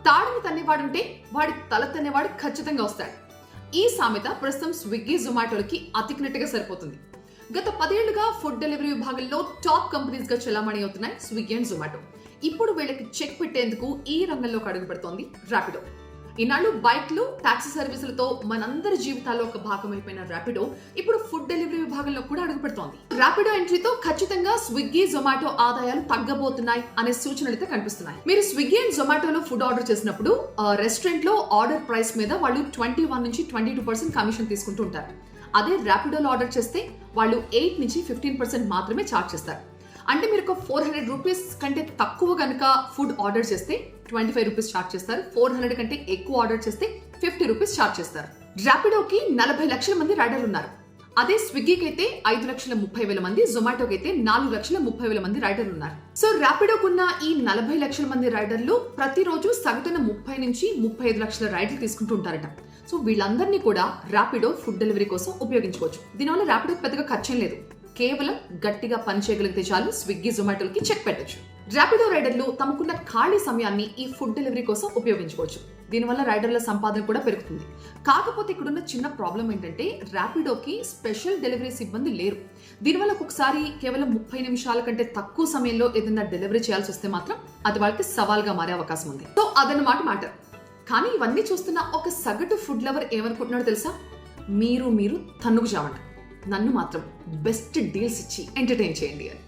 తాడుని తన్నేవాడుంటే వాడి తల తన్నేవాడు ఖచ్చితంగా వస్తాడు. ఈ సామెత ప్రస్తుతం స్విగ్గీ జొమాటోలకి అతికినట్టుగా సరిపోతుంది. గత 10 ఏళ్లుగా ఫుడ్ డెలివరీ విభాగంలో టాప్ కంపెనీస్ గా చెలామణి అవుతున్నాయి స్విగ్గీ అండ్ జొమాటో. ఇప్పుడు వీళ్ళకి చెక్ పెట్టేందుకు ఈ రంగంలోకి అడుగు పెడుతోంది ర్యాపిడో. ఈనాడు బైక్లు, టాక్సీ సర్వీసులతో మనందరి జీవితాల్లో ఒక భాగం అయిపోయిన ర్యాపిడో ఇప్పుడు ఫుడ్ డెలివరీ విభాగంలో కూడా అడుగు పెడుతోంది. ర్యాపిడో ఎంట్రీతో ఖచ్చితంగా స్విగ్గీ, జొమాటో ఆదాయాలు తగ్గబోతున్నాయి అనే సూచనలు అయితే కనిపిస్తున్నాయి. మీరు స్విగ్గీ అండ్ జొమాటోలో ఫుడ్ ఆర్డర్ చేసినప్పుడు రెస్టారెంట్ లో ఆర్డర్ ప్రైస్ మీద వాళ్ళు 21 నుంచి 22% కమిషన్ తీసుకుంటూ ఉంటారు. అదే ర్యాపిడోలో ఆర్డర్ చేస్తే వాళ్ళు 8 నుంచి 15% మాత్రమే ఛార్జ్ చేస్తారు. అంటే మీరు ఒక 400 రూపీస్ కంటే తక్కువ కనుక ఫుడ్ ఆర్డర్ చేస్తే 25 రూపీస్ ఛార్జ్ చేస్తారు. 400 కంటే ఎక్కువ ఆర్డర్ చేస్తే 50 రూపీస్ ఛార్జ్ చేస్తారు. ర్యాపిడోకి 40 లక్షల మంది రైడర్లు ఉన్నారు. అదే స్విగ్గీకి అయితే 5,30,000 మంది, జొమాటోకి అయితే 4,30,000 మంది రైడర్లు ఉన్నారు. సో ర్యాపిడోకున్న ఈ 40 లక్షల మంది రైడర్లు ప్రతిరోజు సగటున 30 నుంచి 35 లక్షల రైడర్లు తీసుకుంటూ ఉంటారట. సో వీళ్ళందరినీ కూడా ర్యాపిడో ఫుడ్ డెలివరీ కోసం ఉపయోగించుకోవచ్చు. దీనివల్ల ర్యాపిడోకి పెద్దగా ఖర్చేం లేదు. కేవలం గట్టిగా పని చేయగలిగితే చాలు స్విగ్గీ, జొమాటోలకి చెక్ పెట్టచ్చు. ర్యాపిడో రైడర్లు తమకున్న ఖాళీ సమయాన్ని ఈ ఫుడ్ డెలివరీ కోసం ఉపయోగించుకోవచ్చు. దీనివల్ల రైడర్ల సంపాదన కూడా పెరుగుతుంది. కాకపోతే ఇక్కడున్న చిన్న ప్రాబ్లం ఏంటంటే ర్యాపిడోకి స్పెషల్ డెలివరీ సిబ్బంది లేరు. దీనివల్ల ఒక్కొక్కసారి కేవలం 30 నిమిషాల కంటే తక్కువ సమయంలో ఏదైనా డెలివరీ చేయాల్సి వస్తే మాత్రం అది వాళ్ళకి సవాల్గా మారే అవకాశం ఉంది. సో అదన్నమాట మ్యాటర్. కానీ ఇవన్నీ చూస్తున్న ఒక సగటు ఫుడ్ లవర్ ఏమనుకుంటున్నాడో తెలుసా? మీరు తన్నుకు చావండి, నన్ను మాత్రం బెస్ట్ డీల్స్ ఇచ్చి ఎంటర్టైన్ చేయండి అని.